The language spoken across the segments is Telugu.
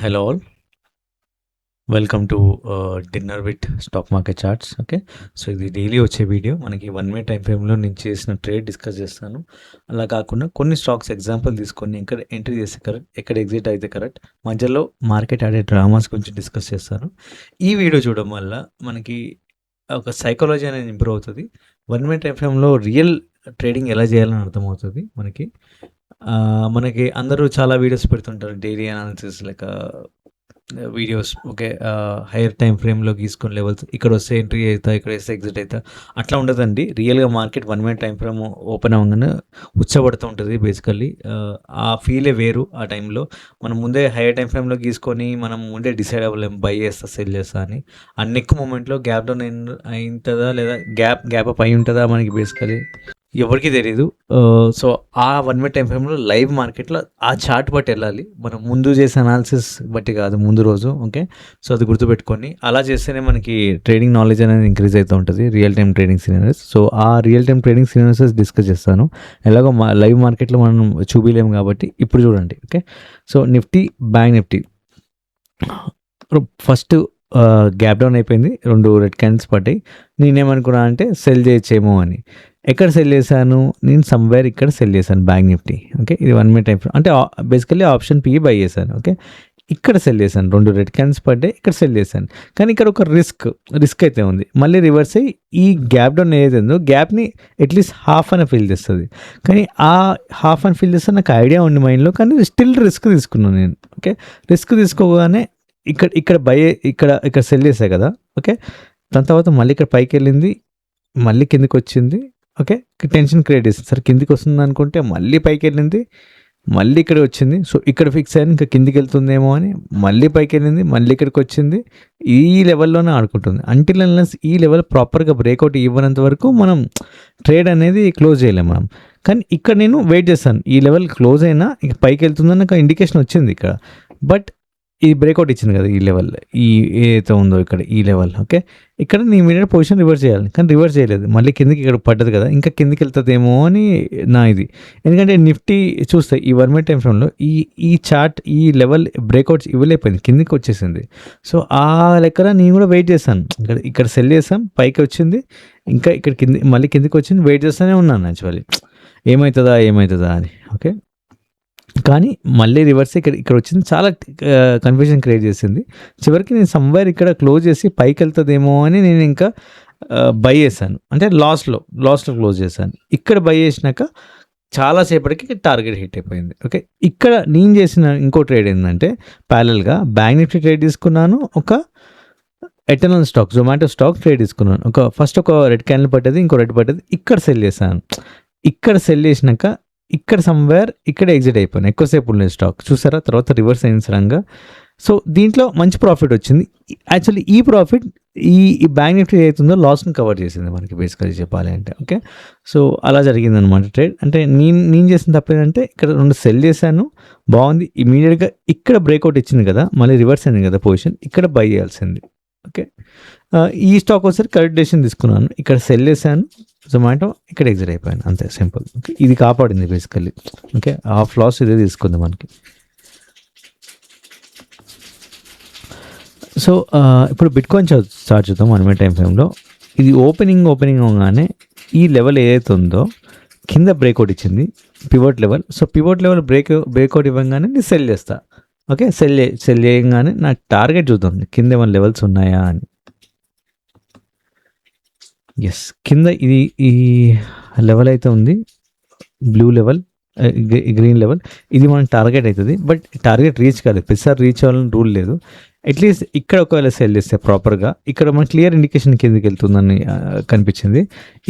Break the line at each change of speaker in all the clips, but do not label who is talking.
Hello all, welcome to dinner with stock market charts. Okay, so ఇది డైలీ వచ్చే వీడియో. మనకి 1 మినిట్ టైం ఫ్రేమ్లో నేను చేసిన ట్రేడ్ డిస్కస్ చేస్తాను. అలా కాకుండా కొన్ని స్టాక్స్ ఎగ్జాంపుల్ తీసుకొని ఎక్కడ ఎంట్రీ చేస్తే కరెక్ట్, ఎక్కడ ఎగ్జిట్ అయితే కరెక్ట్, మధ్యలో మార్కెట్ ఆడే డ్రామాస్ గురించి డిస్కస్ చేస్తాను. ఈ వీడియో చూడడం వల్ల మనకి ఒక సైకాలజీ అనేది ఇంప్రూవ్ అవుతుంది. 1 మినిట్ టైం ఫ్రేమ్లో రియల్ ట్రేడింగ్ ఎలా చేయాలని అర్థమవుతుంది మనకి అందరూ చాలా వీడియోస్ పెడుతుంటారు, daily analysis like videos. Okay, hire time ఫ్రేమ్లో గీసుకొని లెవెల్స్ ఇక్కడ వస్తే ఎంట్రీ అవుతా, ఇక్కడ వస్తే ఎగ్జిట్ అవుతా, అట్లా ఉండదండి. రియల్గా market 1 minute time frame open అవ్వగానే ఉచ్చబడుతూ ఉంటుంది. బేసికల్లీ ఆ ఫీలే వేరు. ఆ టైంలో మనం ముందే హైయర్ టైం ఫ్రేమ్లో గీసుకొని మనం ముందే డిసైడ్ అవ్వలేం బై చేస్తా సెల్ చేస్తా అని. ఆ నెక్ మూమెంట్లో గ్యాప్ డౌన్ అయింటుందా లేదా గ్యాప్ అప్ అయి ఉంటుందా మనకి బేసికలీ ఎవరికి తెలియదు. సో ఆ 1 మినిట్ టైం ఫ్రేమ్లో లైవ్ మార్కెట్లో ఆ చార్ట్ బట్టి వెళ్ళాలి, మనం ముందు చేసే అనాలిసిస్ బట్టి కాదు, ముందు రోజు. ఓకే, సో అది గుర్తుపెట్టుకొని అలా చేస్తేనే మనకి ట్రేడింగ్ నాలెడ్జ్ అనేది ఇంక్రీజ్ అవుతూ ఉంటుంది, real time trading scenarios. So ఆ real time trading scenarios discuss చేస్తాను. ఎలాగో లైవ్ మార్కెట్లో మనం చూపించలేము కాబట్టి ఇప్పుడు చూడండి. Okay, so Nifty, bank Nifty first gap down అయిపోయింది, 2 రెడ్ క్యాండిల్స్ పడ్డాయి. నేనేమనుకున్నా అంటే సెల్ చేయొచ్చేమో అని. ఎక్కడ సెల్ చేశాను నేను? సమ్వేర్ ఇక్కడ సెల్ చేశాను బ్యాంక్ నిఫ్టీ. ఓకే, ఇది 1 మినిట్ టైం అంటే బేసికల్లీ ఆప్షన్ పి బై చేశాను. ఓకే, ఇక్కడ సెల్ చేశాను, 2 రెడ్ క్యాండిల్స్ పడ్డాయి, ఇక్కడ సెల్ చేశాను. కానీ ఇక్కడ ఒక రిస్క్ అయితే ఉంది. మళ్ళీ రివర్స్ అయ్యి ఈ గ్యాప్ డౌన్ ఏదైతే ఉందో గ్యాప్ని అట్లీస్ట్ హాఫ్ అని ఫీల్ చేస్తుంది. కానీ ఆ హాఫ్ అని ఫీల్ చేస్తే నాకు ఐడియా ఉంది మైండ్లో, కానీ స్టిల్ రిస్క్ తీసుకున్నాను నేను. ఓకే, రిస్క్ తీసుకోగానే ఇక్కడ ఇక్కడ సెల్ చేశాను కదా. ఓకే, దాని తర్వాత మళ్ళీ ఇక్కడ పైకి వెళ్ళింది, మళ్ళీ కిందికి వచ్చింది. ఓకే, టెన్షన్ క్రియేట్ చేసింది. సరే కిందికి వస్తుంది అనుకుంటే మళ్ళీ పైకి వెళ్ళింది, మళ్ళీ ఇక్కడ వచ్చింది. సో ఇక్కడ ఫిక్స్ అయ్యాను ఇంకా కిందికి వెళ్తుందేమో అని. మళ్ళీ పైకి వెళ్ళింది, మళ్ళీ ఇక్కడికి వచ్చింది. ఈ లెవెల్లోనే ఆడుకుంటుంది. అంటిల్ అన్లెస్ ఈ లెవెల్ ప్రాపర్గా బ్రేక్అవుట్ ఇవ్వనంత వరకు మనం ట్రేడ్ అనేది క్లోజ్ చేయలేము మనం. కానీ ఇక్కడ నేను వెయిట్ చేస్తాను, ఈ లెవెల్ క్లోజ్ అయినా ఇక పైకి వెళ్తుందని నాకు ఇండికేషన్ వచ్చింది ఇక్కడ. బట్ ఈ బ్రేక్అవుట్ ఇచ్చింది కదా ఈ లెవెల్, ఈ ఏదైతే ఉందో ఇక్కడ ఈ లెవెల్. ఓకే, ఇక్కడ నీ ఇమీడియట్ పొజిషన్ రివర్స్ చేయాలి, కానీ రివర్స్ చేయలేదు. మళ్ళీ కిందికి ఇక్కడ పడ్డది కదా, ఇంకా కిందికి వెళ్తుందేమో అని నా ఇది. ఎందుకంటే నిఫ్టీ చూస్తే ఈ 1 మినిట్ టైం ఫ్రేమ్లో ఈ చార్ట్ ఈ లెవెల్ బ్రేక్అవుట్స్ ఇవ్వలేకపోయింది, కిందికి వచ్చేసింది. సో ఆ లెక్కన నేను కూడా వెయిట్ చేశాను. ఇక్కడ సెల్ చేసాం, పైకి వచ్చింది, ఇంకా ఇక్కడ మళ్ళీ కిందికి వచ్చింది. వెయిట్ చేస్తూనే ఉన్నాను యాక్చువల్లీ, ఏమవుతుందా అని. ఓకే, కానీ మళ్ళీ రివర్స్ ఇక్కడ వచ్చింది, చాలా కన్ఫ్యూజన్ క్రియేట్ చేసింది. చివరికి నేను సమ్వేర్ ఇక్కడ క్లోజ్ చేసి పైకి వెళ్తుందేమో అని నేను ఇంకా బై చేశాను, అంటే లాస్ట్లో క్లోజ్ చేశాను. ఇక్కడ బై చేసినాక చాలాసేపటికి టార్గెట్ హిట్ అయిపోయింది. ఓకే, ఇక్కడ నేను చేసిన ఇంకో ట్రేడ్ ఏంటంటే ప్యారల్గా బ్యాంక్ నిఫ్టీ ట్రేడ్ తీసుకున్నాను, ఒక eternal stock Zomato stock trade తీసుకున్నాను. ఫస్ట్ ఒక రెడ్ క్యాండిల్ పట్టేది, ఇంకో రెడ్ పట్టేది, ఇక్కడ సెల్ చేశాను. ఇక్కడ సెల్ చేసినాక ఇక్కడ సమ్వేర్ ఇక్కడ ఎగ్జిట్ అయిపోయాను. ఎక్కువసేపు ఉండే స్టాక్ చూసారా, తర్వాత రివర్స్ అయింది సడన్గా. సో దీంట్లో మంచి ప్రాఫిట్ వచ్చింది. యాక్చువల్లీ ఈ ప్రాఫిట్ ఈ బ్యాంక్ నిఫ్టీ అవుతుందో లాస్ని కవర్ చేసింది మనకి బేసికలీ చెప్పాలి అంటే. ఓకే, సో అలా జరిగింది అనమాట ట్రేడ్. అంటే నేను చేసిన తప్పేంటంటే ఇక్కడ 2 సెల్ చేశాను, బాగుంది. ఇమీడియట్గా ఇక్కడ బ్రేక్అవుట్ ఇచ్చింది కదా, మళ్ళీ రివర్స్ అయింది కదా పొజిషన్, ఇక్కడ బై చేయాల్సింది. ఓకే, ఈ స్టాక్ ఒకసారి కరెక్ట్ డెసిషన్ తీసుకున్నాను, ఇక్కడ సెల్ చేశాను జొమాటో, ఇక్కడ ఎగ్జిట్ అయిపోయాను, అంతే సింపుల్. ఓకే, ఇది కాపాడింది బేసికల్లీ. ఓకే, హాఫ్ లాస్ ఇదే తీసుకుంది మనకి. సో ఇప్పుడు బిట్కాయిన్ స్టార్ట్ చేద్దాం 1 మినిట్ టైం ఫ్రేమ్లో. ఇది ఓపెనింగ్ అవగానే ఈ లెవెల్ ఏదైతే ఉందో కింద బ్రేక్అవుట్ ఇచ్చింది, pivot level. So pivot level breakout ఇవ్వగానే నేను సెల్ చేస్తా. ఓకే, సెల్ చేయగానే నా టార్గెట్ చూద్దాం కింద ఏమైనా లెవెల్స్ ఉన్నాయా అని. ఎస్, కింద ఈ లెవెల్ అయితే ఉంది, బ్లూ లెవెల్, గ్రీన్ లెవెల్, ఇది మన టార్గెట్ అవుతుంది. బట్ టార్గెట్ రీచ్ కాలేదు, ప్రతిసారి రీచ్ అవ్వాలని రూల్ లేదు. అట్లీస్ట్ ఇక్కడ ఒకవేళ సెల్ చేస్తే ప్రాపర్గా ఇక్కడ మన క్లియర్ ఇండికేషన్ కిందకి వెళ్తుందని కనిపించింది.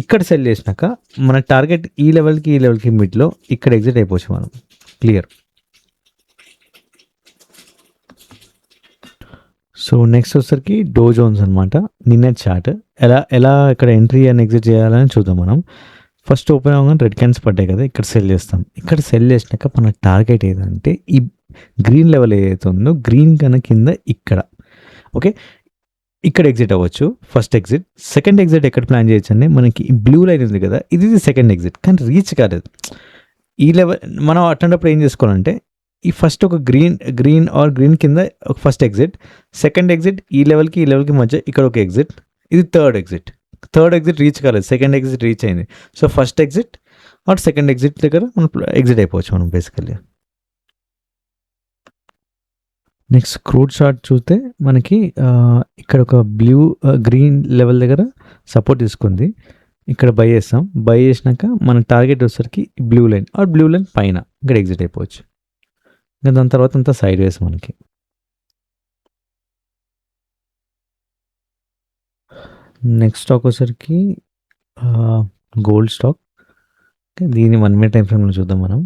ఇక్కడ సెల్ చేసినాక మన టార్గెట్ ఈ లెవెల్కి మిడ్లో ఇక్కడ ఎగ్జిట్ అయిపోవచ్చు మనం, క్లియర్. సో నెక్స్ట్ వచ్చేసరికి డో జోన్స్ అనమాట, నిన్న చార్ట్. ఎలా ఇక్కడ ఎంట్రీ అని ఎగ్జిట్ చేయాలని చూద్దాం మనం. ఫస్ట్ ఓపెన్ అవ్వగానే రెడ్ క్యాండిల్స్ పడ్డాయి కదా, ఇక్కడ సెల్ చేస్తాం. ఇక్కడ సెల్ చేసినాక మన టార్గెట్ ఏదంటే ఈ గ్రీన్ లెవెల్ ఏదైతే ఉందో గ్రీన్ కన్నా కింద ఇక్కడ. ఓకే, ఇక్కడ ఎగ్జిట్ అవ్వచ్చు, ఫస్ట్ ఎగ్జిట్. సెకండ్ ఎగ్జిట్ ఎక్కడ ప్లాన్ చేయొచ్చు అంటే మనకి ఈ బ్లూ లైన్ ఉంది కదా, ఇది సెకండ్ ఎగ్జిట్, కానీ రీచ్ కాలేదు ఈ లెవెల్. మనం అట్లాంటప్పుడు ఏం చేసుకోవాలంటే ఈ ఫస్ట్ ఒక గ్రీన్ కింద ఒక ఫస్ట్ ఎగ్జిట్, సెకండ్ ఎగ్జిట్ ఈ లెవెల్కి మధ్య ఇక్కడ ఒక ఎగ్జిట్, ఇది థర్డ్ ఎగ్జిట్ రీచ్ కాలేదు, సెకండ్ ఎగ్జిట్ రీచ్ అయింది. So first exit or second exit దగ్గర మనం ఎగ్జిట్ అయిపోవచ్చు మనం బేసికల్లీ. నెక్స్ట్ క్రూడ్ చార్ట్ చూస్తే మనకి ఇక్కడ ఒక గ్రీన్ లెవెల్ దగ్గర సపోర్ట్ తీసుకుంది, ఇక్కడ బై చేస్తాం. బై చేసినాక మన టార్గెట్ వచ్చేసరికి బ్లూ లైన్ పైన ఇక్కడ ఎగ్జిట్ అయిపోవచ్చు. ఇంకా దాని తర్వాత అంతా సైడ్ వేస్ మనకి. నెక్స్ట్ స్టాక్ వచ్చేసరికి గోల్డ్ స్టాక్. దీన్ని 1 minute టైం ఫ్రేమ్లో చూద్దాం మనం.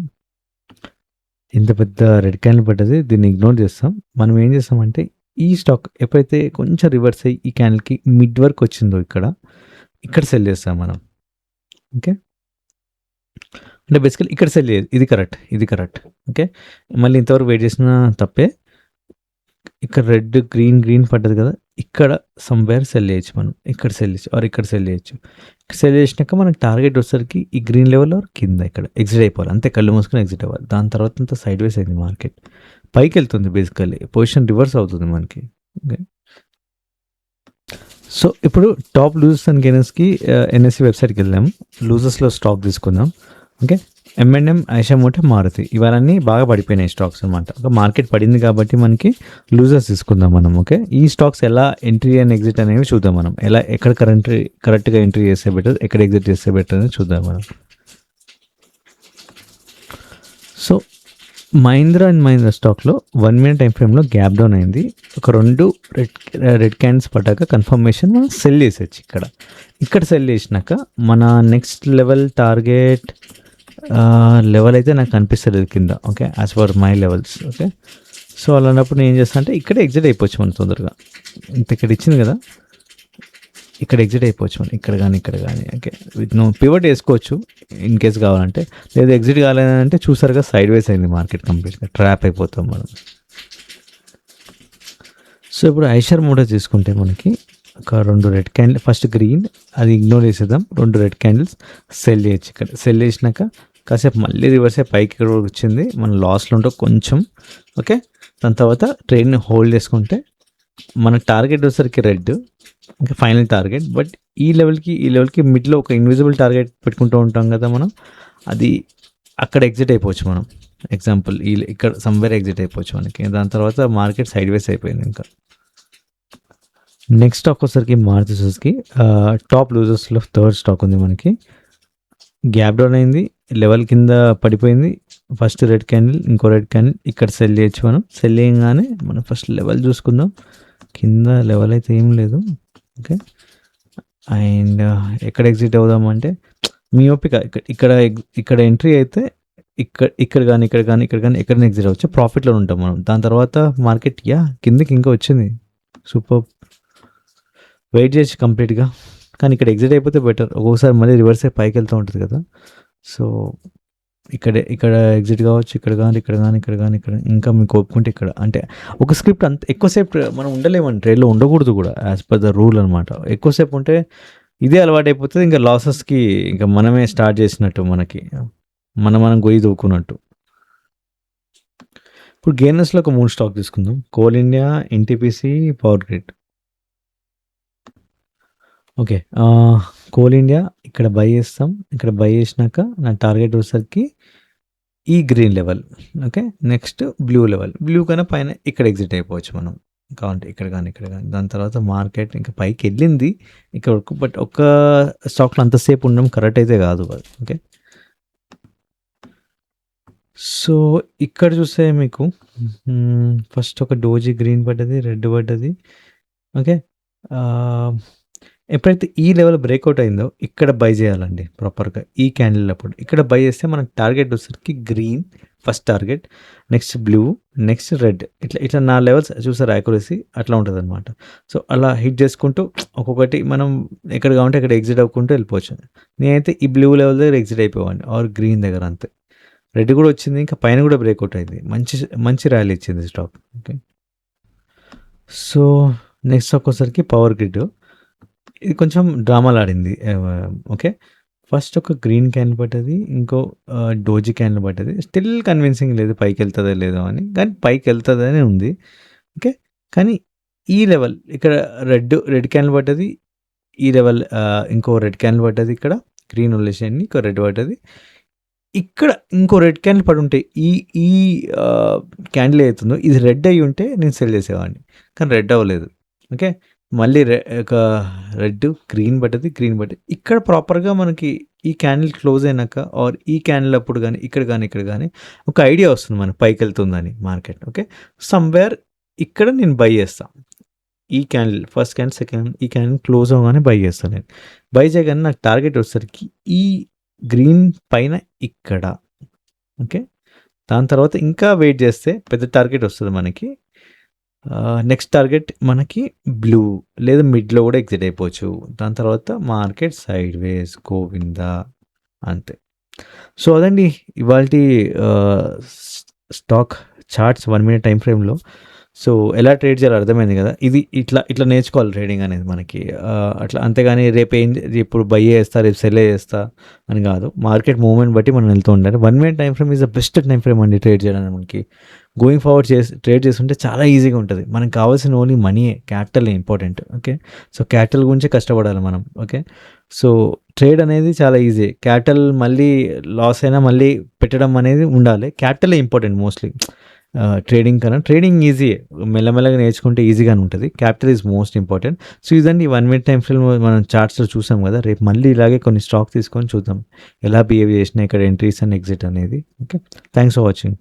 ఇంత పెద్ద రెడ్ క్యాండిల్ పడ్డది, దీన్ని ఇగ్నోర్ చేస్తాం. మనం ఏం చేస్తామంటే ఈ స్టాక్ ఎప్పుడైతే కొంచెం రివర్స్ అయ్యి ఈ క్యాండిల్కి మిడ్ వరకు వచ్చిందో ఇక్కడ సెల్ చేస్తాం మనం. ఓకే, అంటే బేసికలీ ఇక్కడ సెల్ చేయదు, ఇది కరెక్ట్. ఓకే, మళ్ళీ ఇంతవరకు వెయిట్ చేసిన తప్పే. ఇక్కడ రెడ్ గ్రీన్ పడ్డది కదా, ఇక్కడ సమ్వేర్ సెల్ చేయొచ్చు మనం, ఇక్కడ సెల్ చేయొచ్చు. సెల్ చేసినాక మనకి టార్గెట్ వచ్చేసరికి ఈ గ్రీన్ లెవెల్లో కింద ఇక్కడ ఎగ్జిట్ అయిపోవాలి, అంతే, కళ్ళు మూసుకొని ఎగ్జిట్ అవ్వాలి. దాని తర్వాత అంతా సైడ్ వేస్ అయింది మార్కెట్, పైకి వెళ్తుంది, బేసికల్లీ పొజిషన్ రివర్స్ అవుతుంది మనకి. ఓకే, సో ఇప్పుడు టాప్ లూజర్స్ అండ్ గెయినర్స్కి ఎన్ఎస్సి వెబ్సైట్కి వెళ్దాం. లూజర్స్లో స్టాక్ తీసుకుందాం. Okay, M&M, Eicher motor, Maruti, ఇవన్నీ బాగా పడిపోయినాయి స్టాక్స్ అనమాట. ఒక మార్కెట్ పడింది కాబట్టి మనకి లూజర్స్ తీసుకుందాం మనం. ఓకే, ఈ స్టాక్స్ ఎలా ఎంట్రీ అండ్ ఎగ్జిట్ అనేవి చూద్దాం మనం. ఎక్కడ కరెక్ట్గా ఎంట్రీ చేస్తే బెటర్, ఎక్కడ ఎగ్జిట్ చేస్తే బెటర్ అనేది చూద్దాం మనం. సో మహీంద్రా అండ్ మహీంద్రా స్టాక్లో 1 minute టైం ఫ్రేమ్లో గ్యాప్ డౌన్ అయింది. ఒక 2 రెడ్ క్యాండిల్స్ పడ్డాక కన్ఫర్మేషన్ మనం సెల్ చేసేచ్చు. ఇక్కడ సెల్ చేసినాక మన నెక్స్ట్ టార్గెట్ లెవెల్ అయితే నాకు అనిపిస్తుంది కింద. Okay, as per my levels. Okay, so అలాంటప్పుడు నేను ఏం చేస్తాను అంటే ఇక్కడ ఎగ్జిట్ అయిపోవచ్చు మనం తొందరగా. ఇక్కడ ఇచ్చింది కదా, ఇక్కడ ఎగ్జిట్ అయిపోవచ్చు మనం, ఇక్కడ కానీ. ఓకే, నువ్వు పివట్ వేసుకోవచ్చు ఇన్ కేస్ కావాలంటే, లేదా ఎగ్జిట్ కావాలంటే చూసారుగా సైడ్ వేస్ అయింది మార్కెట్, కంప్లీట్గా ట్రాప్ అయిపోతాం మనం. సో ఇప్పుడు ఐషర్ మోటార్ తీసుకుంటే మనకి ఒక 2 రెడ్ క్యాండిల్, ఫస్ట్ గ్రీన్, అది ఇగ్నోర్ చేసేద్దాం. 2 రెడ్ క్యాండిల్స్ సెల్ చేయొచ్చు. ఇక్కడ సెల్ చేసినాక కాసేపు మళ్ళీ రివర్స్ అయ్యి పైకి ఇక్కడ వచ్చింది, మన లాస్లో ఉంటే కొంచెం. ఓకే, దాని తర్వాత ట్రైన్ని హోల్డ్ చేసుకుంటే మన టార్గెట్ వచ్చేసరికి రెడ్, ఇంకా ఫైనల్ టార్గెట్. బట్ ఈ లెవెల్కి మిడ్లో ఒక ఇన్విజిబుల్ టార్గెట్ పెట్టుకుంటూ ఉంటాం కదా మనం, అది అక్కడ ఎగ్జిట్ అయిపోవచ్చు మనం. ఎగ్జాంపుల్ ఇక్కడ సమ్వేర్ ఎగ్జిట్ అయిపోవచ్చు మనకి. దాని తర్వాత మార్కెట్ సైడ్ వేస్ అయిపోయింది. ఇంకా నెక్స్ట్ స్టాక్ వచ్చేసరికి మారుతి సుజుకి. టాప్ లూజర్స్లో థర్డ్ స్టాక్ ఉంది మనకి. గ్యాప్ డౌన్ అయింది, లెవెల్ కింద పడిపోయింది. ఫస్ట్ రెడ్ క్యాండిల్, ఇంకో రెడ్ క్యాండిల్, ఇక్కడ సెల్ చేయొచ్చు మనం. సెల్ చేయగానే మనం ఫస్ట్ లెవెల్ చూసుకుందాం. కింద లెవెల్ అయితే ఏం లేదు. ఓకే, అండ్ ఎక్కడ ఎగ్జిట్ అవుదామంటే మీ ఓపిక. ఇక్కడ ఎంట్రీ అయితే ఇక్కడ కానీ ఎక్కడైనా ఎగ్జిట్ అవ్వచ్చు, ప్రాఫిట్లో ఉంటాం మనం. దాని తర్వాత మార్కెట్ కిందకి ఇంకా వచ్చింది, సూపర్, వెయిట్ చేయొచ్చు కంప్లీట్గా. కానీ ఇక్కడ ఎగ్జిట్ అయిపోతే బెటర్. ఒక్కొక్కసారి మళ్ళీ రివర్స్ అయ్యి పైకి వెళ్తూ ఉంటుంది కదా. సో ఇక్కడ ఎగ్జిట్ కావచ్చు, ఇక్కడ ఇంకా మీకు ఒప్పుకుంటే ఇక్కడ. అంటే ఒక స్క్రిప్ట్ అంత ఎక్కువసేపు మనం ఉండలేమని, ట్రేడ్లో ఉండకూడదు కూడా, యాజ్ పర్ ద రూల్ అనమాట. ఎక్కువసేపు ఉంటే ఇదే అలవాటు అయిపోతుంది, ఇంకా లాసెస్కి ఇంకా మనమే స్టార్ట్ చేసినట్టు, మనకి మనం గొయ్యి దూకున్నట్టు. ఇప్పుడు గెయినర్స్లో ఒక 3 స్టాక్ తీసుకుందాం. Coal India, NTPC, power grid. Okay, coal India ఇక్కడ బై చేస్తాం. ఇక్కడ బై చేసినాక నా టార్గెట్ వచ్చేసరికి ఈ green level. Okay, next blue కన్నా పైన ఇక్కడ ఎగ్జిట్ అయిపోవచ్చు మనం కావాలంటే, ఇక్కడ కానీ. దాని తర్వాత మార్కెట్ ఇంకా పైకి వెళ్ళింది ఇక్కడ వరకు, బట్ ఒక్క స్టాక్లో అంతసేపు ఉండడం కరెక్ట్ అయితే కాదు. ఓకే, సో ఇక్కడ చూస్తే మీకు ఫస్ట్ ఒక డోజీ గ్రీన్ పడ్డది, రెడ్ పడ్డది. ఓకే, ఎప్పుడైతే ఈ లెవెల్ బ్రేక్అవుట్ అయిందో ఇక్కడ బై చేయాలండి ప్రాపర్గా. ఈ క్యాండిల్ అప్పుడు ఇక్కడ బై చేస్తే మనకు టార్గెట్ వచ్చేసరికి green first target, next blue, next red, ఇట్లా నా లెవెల్స్ చూసారు, యాక్యురసీ అట్లా ఉంటుంది అనమాట. సో అలా హిట్ చేసుకుంటూ ఒక్కొక్కటి మనం ఎక్కడ కావాలంటే అక్కడ ఎగ్జిట్ అవ్వకుంటూ వెళ్ళిపోవచ్చు. నేనైతే ఈ బ్లూ లెవెల్ దగ్గర ఎగ్జిట్ అయిపోయాను, ఆర్ గ్రీన్ దగ్గర అంతే. రెడ్ కూడా వచ్చింది, ఇంకా పైన కూడా బ్రేక్అవుట్ అయింది, మంచి ర్యాలీ ఇచ్చింది stock. Okay, so next stock వచ్చేసరికి పవర్ గ్రిడ్. ఇది కొంచెం డ్రామాలు ఆడింది. ఓకే, ఫస్ట్ ఒక గ్రీన్ క్యాండిల్ పడ్డది. ఇంకో డోజీ క్యాండిల్ పడ్డది. స్టిల్ కన్విన్సింగ్ లేదు పైకెళ్తదో లేదో అని. కానీ పైకెళ్తదనే ఉంది. ఓకే. కానీ ఈ లెవెల్ ఇక్కడ రెడ్ క్యాండిల్ పడ్డది. ఈ లెవెల్ ఇంకో రెడ్ క్యాండిల్ పడ్డది ఇక్కడ. గ్రీన్ వదిలేసేయండి. ఇంకో రెడ్ పడ్డది. ఇక్కడ ఇంకో రెడ్ క్యాండిల్ పడుంటే ఈ ఈ క్యాండిల్ ఏదైతుందో ఇది రెడ్ అయ్యి ఉంటే నేను సెల్ చేసేవాడిని. కానీ రెడ్ అవ్వలేదు. ఓకే. మళ్ళీ ఒక రెడ్, గ్రీన్ పడ్డది. ఇక్కడ ప్రాపర్‌గా మనకి ఈ క్యాండిల్ క్లోజ్ అయినాక ఆర్ ఈ క్యాండిల్ అప్పుడు గానీ, ఇక్కడ గానీ ఒక ఐడియా వస్తుంది మనకు పైకెళ్తుందని మార్కెట్. ఓకే. సమ్‌వేర్ ఇక్కడ నేను బై చేస్తా. ఈ క్యాండిల్ ఫస్ట్ క్యాండిల్, సెకండ్ ఈ క్యాండిల్ క్లోజ్ అవ్వగానే బై చేస్తాను నేను. బై చేయగానే నాకు టార్గెట్ వచ్చేసరికి ఈ గ్రీన్ పైన ఇక్కడ. ఓకే. దాని తర్వాత ఇంకా వెయిట్ చేస్తే పెద్ద టార్గెట్ వస్తది మనకి. నెక్స్ట్ టార్గెట్ మనకి బ్లూ లేదా మిడ్‌లో కూడా ఎగ్జిట్ అయిపోవచ్చు. దాని తర్వాత మార్కెట్ సైడ్ వేస్ గోవిందా అంతే. సో అదండి ఇవాల్టి స్టాక్ చార్ట్స్ 1 మినిట్ టైమ్ ఫ్రేమ్‌లో. సో ఎలా ట్రేడ్ చేయాలో అర్థమైంది కదా. ఇది ఇట్లా నేర్చుకోవాలి ట్రేడింగ్ అనేది మనకి. అట్లా అంతేగాని ఇప్పుడు బై చేస్తా, రేపు సెల్ చేస్తా అని కాదు. మార్కెట్ మూవ్‌మెంట్ బట్టి మనం వెళ్తూ ఉండాలి. 1 minute time frame is the best time frame అండి ట్రేడ్ చేయడానికి మనకి. గోయింగ్ ఫార్వర్డ్ ట్రేడ్ చేస్తుంటే చాలా ఈజీగా ఉంటుంది. మనకు కావాల్సిన ఓన్లీ మనీయే, capital important. Okay. So capital గురించే కష్టపడాలి మనం. ఓకే. సో ట్రేడ్ అనేది చాలా ఈజీ. క్యాపిటల్ మళ్ళీ లాస్ అయినా మళ్ళీ పెట్టడం అనేది ఉండాలి. క్యాపిటలే ఇంపార్టెంట్ మోస్ట్‌లీ. ట్రేడింగ్ కన్నా ట్రేడింగ్ ఈజీయే. మెల్లమెల్లగా నేర్చుకుంటే ఈజీగానే ఉంటుంది. Capital is most important. So ఇదండి 1 మినిట్ టైమ్ ఫ్రేమ్ మనం చార్ట్స్‌లో చూసాం కదా. రేపు మళ్ళీ ఇలాగే కొన్ని స్టాక్ తీసుకొని చూద్దాం. ఎలా బిహేవ్ చేసినాయి, ఇక్కడ ఎంట్రీస్ అండ్ ఎగ్జిట్ అనేది. ఓకే. Thanks for watching.